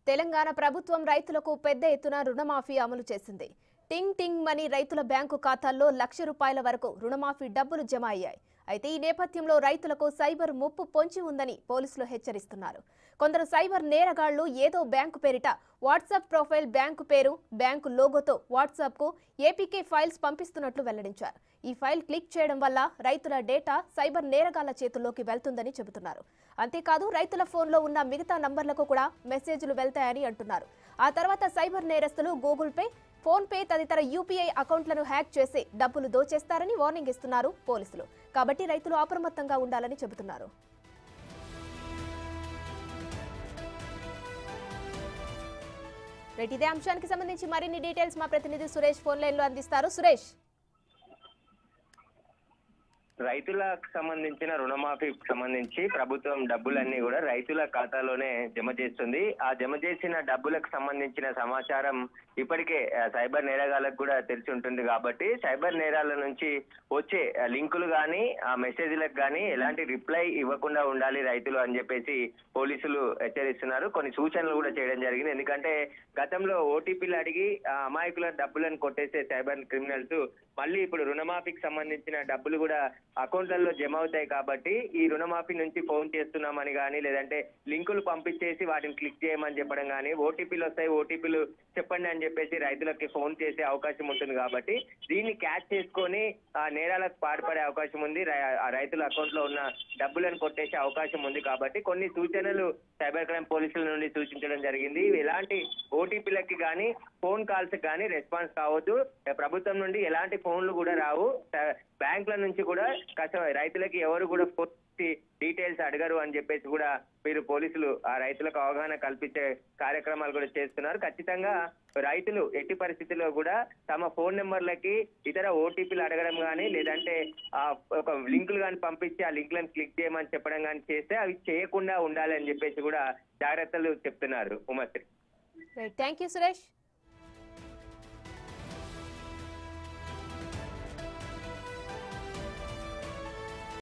తెలంగాణ ప్రభుత్వం రైతులకు పెద్ద ఎత్తున రుణమాఫీ అమలు చేసింది. టింగ్ టింగ్ మనీ రైతుల బ్యాంకు ఖాతాల్లో ₹1,00,000 వరకు రుణమాఫీ డబ్బులు జమ అయ్యాయి. అయితే ఈ నేపథ్యంలో రైతులకు సైబర్ ముప్పు పొంచి ఉందని పోలీసులు హెచ్చరిస్తున్నారు. కొందరు సైబర్ నేరగాళ్లు ఏదో బ్యాంకు పేరిట వాట్సాప్ ప్రొఫైల్ బ్యాంకు పేరు, బ్యాంకు లోగోతో వాట్సాప్కు ఏపీకే ఫైల్స్ పంపిస్తున్నట్లు వెల్లడించారు. ఈ ఫైల్ క్లిక్ చేయడం వల్ల రైతుల డేటా సైబర్ నేరగాళ్ల చేతుల్లోకి వెళ్తుందని చెబుతున్నారు. అంతేకాదు రైతుల ఫోన్లో ఉన్న మిగతా నంబర్లకు కూడా మెసేజ్లు వెళ్తాయని అంటున్నారు. ఆ తర్వాత సైబర్ నేరస్తులు గూగుల్ పే, ఫోన్ పే తదితర యూపీఐ అకౌంట్లను హ్యాక్ చేసి డబ్బులు దోచేస్తారని వార్నింగ్ ఇస్తున్నారు పోలీసులు. కాబట్టి రైతులు అప్రమత్తంగా ఉండాలని చెబుతున్నారు. ఇదే అంశానికి సంబంధించి మరిన్ని డీటెయిల్స్ మా ప్రతినిధి సురేష్ ఫోన్ లైన్ లో అందిస్తారు. సురేష్, రైతులకు సంబంధించిన రుణమాఫీకి సంబంధించి ప్రభుత్వం డబ్బులన్నీ కూడా రైతుల ఖాతాలోనే జమ చేస్తుంది. ఆ జమ చేసిన డబ్బులకు సంబంధించిన సమాచారం ఇప్పటికే సైబర్ నేరగాళ్లకు కూడా తెలిసి ఉంటుంది. కాబట్టి సైబర్ నేరాల నుంచి వచ్చే లింకులు కానీ ఆ మెసేజ్లకు కానీ ఎలాంటి రిప్లై ఇవ్వకుండా ఉండాలి రైతులు అని చెప్పేసి పోలీసులు హెచ్చరిస్తున్నారు. కొన్ని సూచనలు కూడా చేయడం జరిగింది. ఎందుకంటే గతంలో ఓటీపీలు అడిగి అమాయకుల డబ్బులను కొట్టేసే సైబర్ క్రిమినల్స్ మళ్ళీ ఇప్పుడు రుణమాఫీకి సంబంధించిన డబ్బులు కూడా అకౌంట్లలో జమ అవుతాయి. కాబట్టి ఈ రుణమాఫీ నుంచి ఫోన్ చేస్తున్నామని కానీ లేదంటే లింకులు పంపించేసి వాటిని క్లిక్ చేయమని చెప్పడం కానీ, ఓటీపీలు వస్తాయి ఓటీపీలు చెప్పండి అని చెప్పేసి రైతులకి ఫోన్ చేసే అవకాశం ఉంటుంది. కాబట్టి దీన్ని క్యాచ్ చేసుకొని ఆ నేరాలకు పాల్పడే అవకాశం ఉంది. రైతుల అకౌంట్ లో ఉన్న డబ్బులను కొట్టేసే అవకాశం ఉంది. కాబట్టి కొన్ని సూచనలు సైబర్ క్రైమ్ పోలీసుల నుండి సూచించడం జరిగింది. ఎలాంటి ఓటీపీలకి కానీ ఫోన్ కాల్స్ కానీ రెస్పాన్స్ కావద్దు. ప్రభుత్వం నుండి ఎలాంటి ఫోన్లు కూడా రావు. బ్యాంకుల నుంచి కూడా రైతులకి ఎవరు కూడా డీటెయిల్స్ అడగరు అని చెప్పేసి కూడా మీరు పోలీసులు ఆ రైతులకు అవగాహన కల్పించే కార్యక్రమాలు కూడా చేస్తున్నారు. ఖచ్చితంగా రైతులు ఎట్టి పరిస్థితుల్లో కూడా తమ ఫోన్ నెంబర్లకి ఇతర ఓటీపీలు అడగడం కానీ లేదంటే ఒక లింకులు కానీ పంపించి ఆ లింక్లను క్లిక్ చేయమని చెప్పడం కానీ చేస్తే అవి చేయకుండా ఉండాలి అని చెప్పేసి కూడా జాగ్రత్తలు చెప్తున్నారు. Umashree, thank you Suresh.